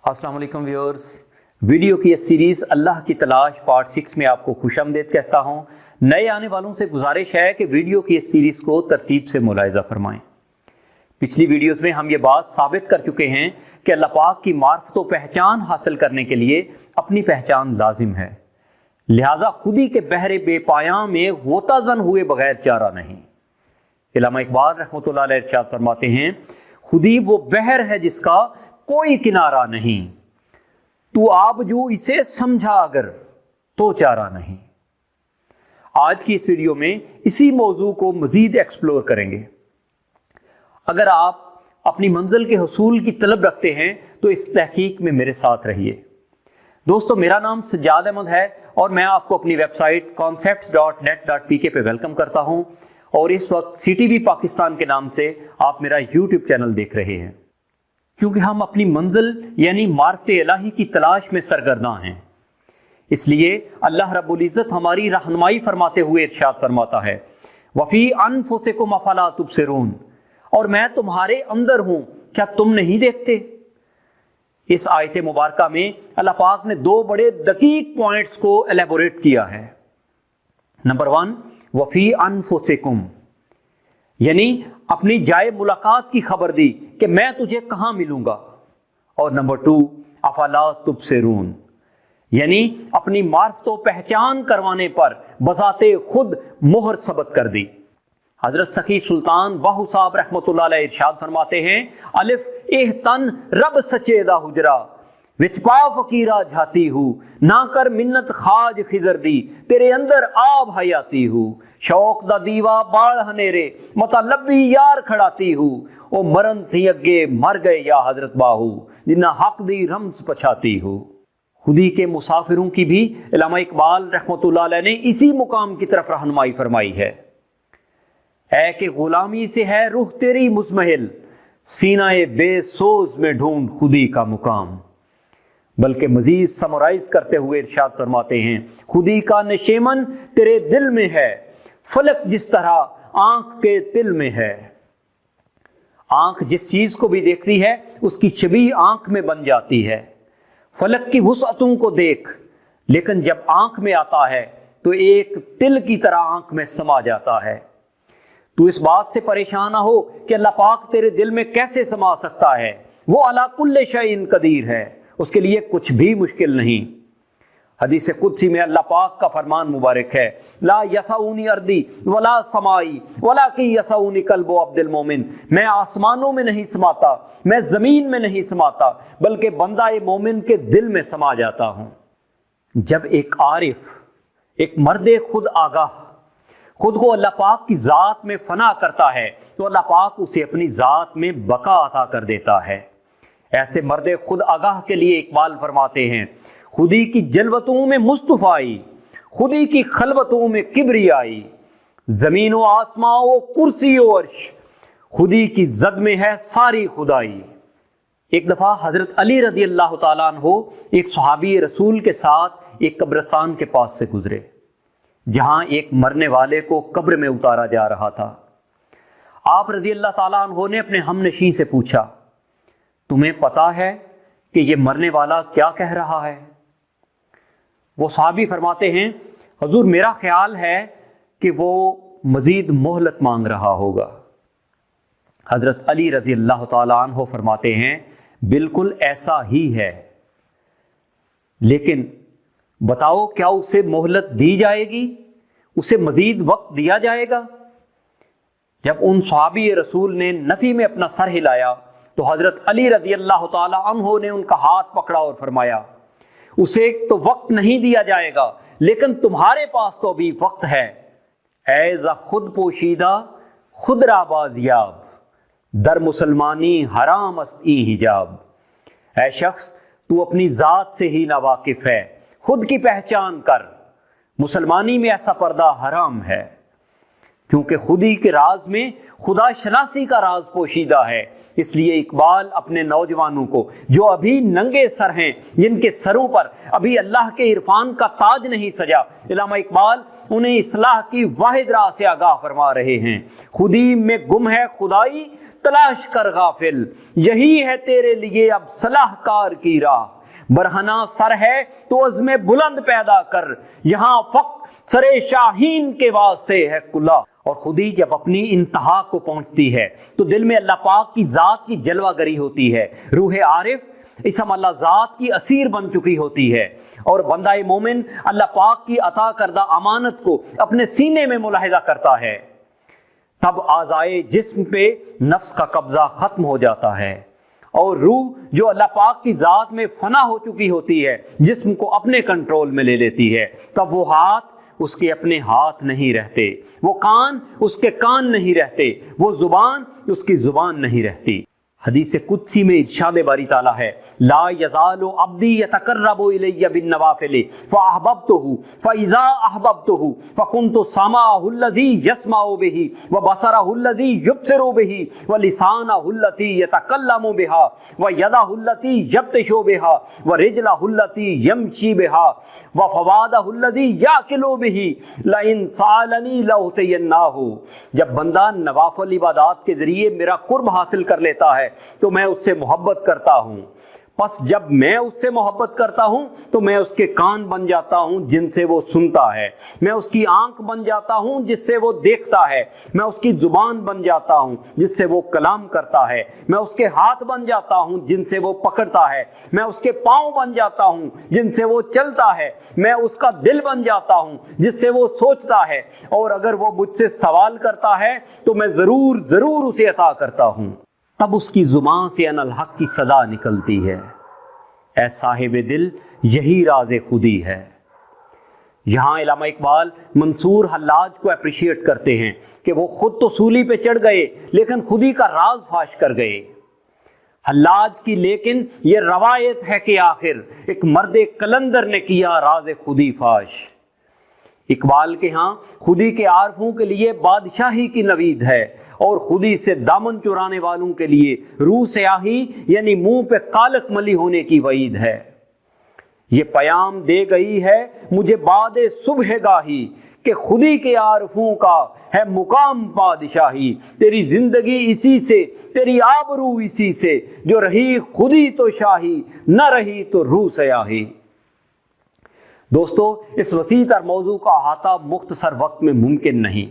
अस्सलाम वालेकुम viewers, video की ये सीरीज़ अल्लाह की तलाश पार्ट 6 में आपको खुशामदीद कहता हूँ। नए आने वालों से गुजारिश है कि वीडियो की इस सीरीज़ को तरतीब से मुलाहिज़ा फरमाएं। पिछली वीडियोस में हम ये बात साबित कर चुके हैं कि अल्लाह पाक की मार्फत व पहचान हासिल करने के लिए अपनी पहचान लाजिम है, लिहाजा खुदी के बहरे बेपायां में गोताजन हुए बगैर चारा नहीं। इल्लामा इकबाल रहमतुल्लाह अलैह इरशाद फरमाते हैं, खुदी वो बहर है जिसका कोई किनारा नहीं, तू आबजू इसे समझा अगर तो चारा नहीं। आज की इस वीडियो में इसी मौजू को मजीद एक्सप्लोर करेंगे। अगर आप अपनी मंजिल के हुसूल की तलब रखते हैं तो इस तहकीक में मेरे साथ रहिए। दोस्तों, मेरा नाम सज्जाद अहमद है और मैं आपको अपनी वेबसाइट concepts.net.pk पे वेलकम करता हूं और इस वक्त CTV पाकिस्तान के नाम से आप मेरा YouTube चैनल देख रहे हैं। क्योंकि हम अपनी मंजिल यानी मार्फत इलाही की तलाश में सरगर्दा हैं, इसलिए अल्लाह रब्बुल इज़्ज़त हमारी रहनुमाई फरमाते हुए इरशाद फरमाता है, वफ़ी अनफुसिकुम अफ़ला तुबसिरून, और मैं तुम्हारे अंदर हूं, क्या तुम नहीं देखते। इस आयत मुबारका में अल्लाह पाक ने दो बड़े दकीक पॉइंट्स को एलेबोरेट किया है। नंबर 1, वफ़ी अनफुसिकुम, यानी अपनी जाए मुलाकात की खबर दी कि मैं तुझे कहां मिलूंगा, और नंबर 2, अफला तुबसिरून, यानी अपनी मार्फत पहचान करवाने पर बजाते खुद मोहर सबत कर दी। हजरत सखी सुल्तान बाहू साहब रहमतुल्लाह अलैह इरशाद फरमाते हैं, अलिफ एह तन रब सचेदा हुजरा विच पा फकीरा झाती हूँ, ना कर मिन्नत खाज खिजर दी, तेरे अंदर आब हयाती हूँ, शौक दा दीवा बाल हनेरे मता लब्बी यार खड़ाती हूँ, ओ मरन थी अगे मर गए या हजरत बाहू, जिन्ना हक दी रम्स पछाती हूँ। खुदी के मुसाफिरों की भी इल्लामा इकबाल रहमतुल्लाह अलैह ने इसी मुकाम की तरफ रहनुमाई फरमाई है। ऐ कि गुलामी से है रूह तेरी मुज़महिल, सीनाए बेसोज में ढूंढ खुदी का मुकाम। बल्कि मजीद समराइज करते हुए इरशाद फरमाते हैं, खुदी का नशेमन तेरे दिल में है, फलक जिस तरह आंख के तिल में है। आंख जिस चीज को भी देखती है उसकी छवि आंख में बन जाती है। फलक की वुसअतों को देख, लेकिन जब आंख में आता है तो एक तिल की तरह आंख में समा जाता है। तू इस बात से परेशान ना हो कि अल्लाह पाक तेरे दिल में कैसे समा सकता है, वो अला कुल्ले शैइन कदीर है, उसके लिए कुछ भी मुश्किल नहीं। हदीस कुदसी में अल्लाह पाक का फरमान मुबारक है, ला यसाउनी अर्दी वला समाई वला कि यसाउनी कल्बो अब्दुल मोमिन, मैं आसमानों में नहीं समाता, मैं जमीन में नहीं समाता, बल्कि बंदा मोमिन के दिल में समा जाता हूं। जब एक आरिफ, एक मर्दे खुद आगाह खुद को अल्लाह पाक की ज़ात में फना करता है तो अल्लाह पाक उसे अपनी ज़ात में बका अता कर देता है। ऐसे मर्दे खुद आगाह के लिए इकबाल फरमाते हैं, खुदी की जलवतों में मुस्तफ़ाई, खुदी की खलवतों में किबरियाई, ज़मीन व आसमां व कुर्सी व अर्श, खुदी की जद में है सारी खुदाई। एक दफ़ा हज़रत अली रज़ी अल्लाह तआला अन्हु एक सहाबी रसूल के साथ एक कब्रिस्तान के पास से गुजरे, जहां एक मरने वाले को कब्र में उतारा जा रहा था। आप रज़ी अल्लाह तआला अन्हु ने अपने हमनशीं से पूछा, तुम्हें पता है कि ये मरने वाला क्या कह रहा है? वो सहाबी फरमाते हैं, हुजूर मेरा ख्याल है कि वो मजीद मोहलत मांग रहा होगा। हजरत अली रज़ी अल्लाह तआला अन्हु फरमाते हैं, बिल्कुल ऐसा ही है, लेकिन बताओ क्या उसे मोहलत दी जाएगी, उसे मजीद वक्त दिया जाएगा? जब उन सहाबी रसूल ने नफी में अपना सर हिलाया तो हजरत अली रज़ी अल्लाह तआला अन्हु ने उनका हाथ पकड़ा और फरमाया, उसे तो वक्त नहीं दिया जाएगा, लेकिन तुम्हारे पास तो अभी वक्त है। ऐज़ा खुद पोशीदा खुद राबाजियाब, दर मुसलमानी हराम अस्ती हिजाब। ऐ शख्स, तू अपनी ज़ात से ही नावाकिफ है, खुद की पहचान कर, मुसलमानी में ऐसा पर्दा हराम है, क्योंकि खुदी के राज में खुदा शनासी का राज पोशीदा है। इसलिए इकबाल अपने नौजवानों को जो अभी नंगे सर हैं, जिनके सरों पर अभी अल्लाह के इरफान का ताज नहीं सजा, इल्लामा इकबाल उन्हें इस्लाह की वाहिद राह से आगाह फरमा रहे हैं। खुदी में गुम है खुदाई, تلاش کر غافل، یہی ہے تیرے لیے اب صلاح کار کی راہ، برہنہ سر ہے تو عزم بلند پیدا کر، یہاں فقط سرے شاہین کے واسطے ہے کلا۔ اور خودی جب اپنی انتہا کو پہنچتی ہے تو دل میں اللہ پاک کی ذات کی جلوہ گری ہوتی ہے، روح عارف اسم اللہ ذات کی اسیر بن چکی ہوتی ہے، اور بندہ مومن اللہ پاک کی عطا کردہ امانت کو اپنے سینے میں ملاحظہ کرتا ہے، تب اعضائے جسم پہ نفس کا قبضہ ختم ہو جاتا ہے، اور روح جو اللہ پاک کی ذات میں فنا ہو چکی ہوتی ہے جسم کو اپنے کنٹرول میں لے لیتی ہے، تب وہ ہاتھ اس کے اپنے ہاتھ نہیں رہتے، وہ کان اس کے کان نہیں رہتے، وہ زبان اس کی زبان نہیں رہتی۔ حدیث قدسی میں ارشاد باری تعالیٰ ہے، لا یزال عبدی یتقرب الی بالنوافل فاحببتہ فاذا احببتہ فکنت سمعہ الذی یسمع بہ وبصرہ الذی یبصر بہ ولسانہ التی یتکلم بہا ویدہ التی یبطش بہا ورجلہ التی یمشی بہا وفؤادہ الذی یاکل بہ لئن سألنی لأعطینہ۔ جب بندہ نوافل عبادات کے ذریعے میرا قرب حاصل کر لیتا ہے تو میں اس سے محبت کرتا ہوں، پس جب میں اس سے محبت کرتا ہوں تو میں اس کے کان بن جاتا ہوں جن سے وہ سنتا ہے، میں اس کی آنکھ بن جاتا ہوں جس سے وہ دیکھتا ہے، میں اس کی زبان بن جاتا ہوں جس سے وہ کلام کرتا ہے، میں اس کے ہاتھ بن جاتا ہوں جن سے وہ پکڑتا ہے، میں اس کے پاؤں بن جاتا ہوں جن سے وہ چلتا ہے، میں اس کا دل بن جاتا ہوں جس سے وہ سوچتا ہے، اور اگر وہ مجھ سے سوال کرتا ہے تو میں ضرور ضرور اسے عطا کرتا ہوں۔ تب اس کی زبان سے ان الحق کی صدا نکلتی ہے، اے صاحب دل یہی راز خودی ہے۔ یہاں علامہ اقبال منصور حلاج کو اپریشیٹ کرتے ہیں کہ وہ خود تو سولی پہ چڑھ گئے لیکن خودی کا راز فاش کر گئے۔ حلاج کی لیکن یہ روایت ہے کہ آخر ایک مرد کلندر نے کیا راز خودی فاش۔ اقبال کے ہاں خودی کے عارفوں کے لیے بادشاہی کی نوید ہے، اور خودی سے دامن چرانے والوں کے لیے روح سیاہی یعنی منہ پہ کالک ملی ہونے کی وعید ہے۔ یہ پیام دے گئی ہے مجھے بعد صبح گاہی کہ خودی کے عارفوں کا ہے مقام بادشاہی، تیری زندگی اسی سے، تیری آبرو اسی سے، جو رہی خودی تو شاہی، نہ رہی تو روح سیاہی۔ دوستو، اس وسیع تر موضوع کا احاطہ مختصر وقت میں ممکن نہیں،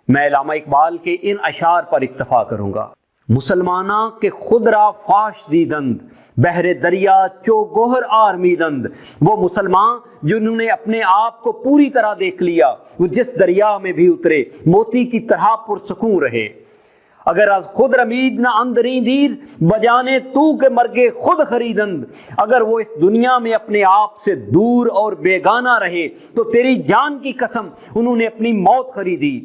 میں علامہ اقبال کے ان اشعار پر اکتفا کروں گا۔ مسلمانہ کے خود را فاش دیدند، بحر دریا چو گوہر آرمیدند۔ وہ مسلمان جنہوں نے اپنے آپ کو پوری طرح دیکھ لیا، وہ جس دریا میں بھی اترے موتی کی طرح پرسکون رہے۔ اگر از خود رمید نہ اندریں دیر، بجانے تو کے مرگے خود خریدند۔ اگر وہ اس دنیا میں اپنے آپ سے دور اور بیگانہ رہے تو تیری جان کی قسم انہوں نے اپنی موت خریدی۔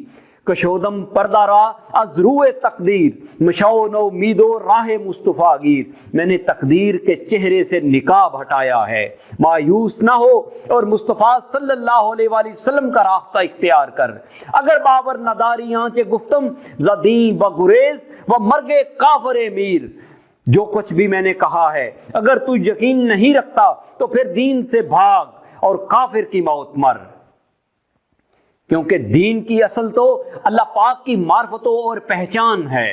کشودم پردہ را از روح تقدیر، مشو نو میدو راہ مصطفیٰ گیر۔ میں نے تقدیر کے چہرے سے نقاب ہٹایا ہے، مایوس نہ ہو اور مصطفیٰ صلی اللہ علیہ وآلہ وسلم کا راستہ اختیار کر۔ اگر باور نداری آنچے گفتم زدیں بگریز و مرگے کافر میر۔ جو کچھ بھی میں نے کہا ہے اگر تو یقین نہیں رکھتا تو پھر دین سے بھاگ اور کافر کی موت مر، کیونکہ دین کی اصل تو اللہ پاک کی معرفت اور پہچان ہے۔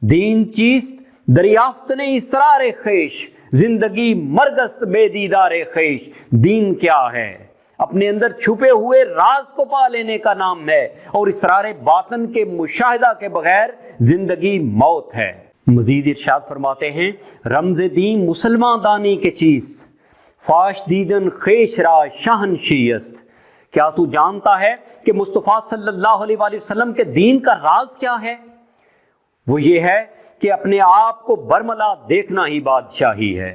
دین چیست دریافت نے اسرار خیش، زندگی مرگست بے دیدار خیش۔ دین کیا ہے؟ اپنے اندر چھپے ہوئے راز کو پا لینے کا نام ہے، اور اسرار باطن کے مشاہدہ کے بغیر زندگی موت ہے۔ مزید ارشاد فرماتے ہیں، رمز دین مسلمان دانی کے چیز، فاش دیدن خیش را شہنشی است۔ کیا تو جانتا ہے کہ مصطفیٰ صلی اللہ علیہ وآلہ وسلم کے دین کا راز کیا ہے؟ وہ یہ ہے کہ اپنے آپ کو برملا دیکھنا ہی بادشاہی ہے۔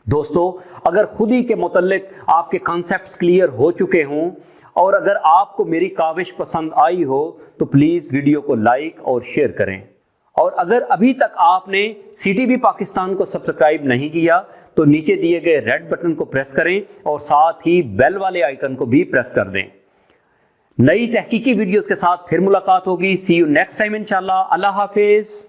دوستو، اگر خودی کے متعلق آپ کے کانسیپٹس کلیئر ہو چکے ہوں اور اگر آپ کو میری کاوش پسند آئی ہو تو پلیز ویڈیو کو لائک اور شیئر کریں، اور اگر ابھی تک آپ نے CTV پاکستان کو سبسکرائب نہیں کیا تو نیچے دیے گئے ریڈ بٹن کو پریس کریں اور ساتھ ہی بیل والے آئیکن کو بھی پریس کر دیں۔ نئی تحقیقی ویڈیوز کے ساتھ پھر ملاقات ہوگی۔ سی یو نیکسٹ ٹائم انشاءاللہ۔ اللہ حافظ۔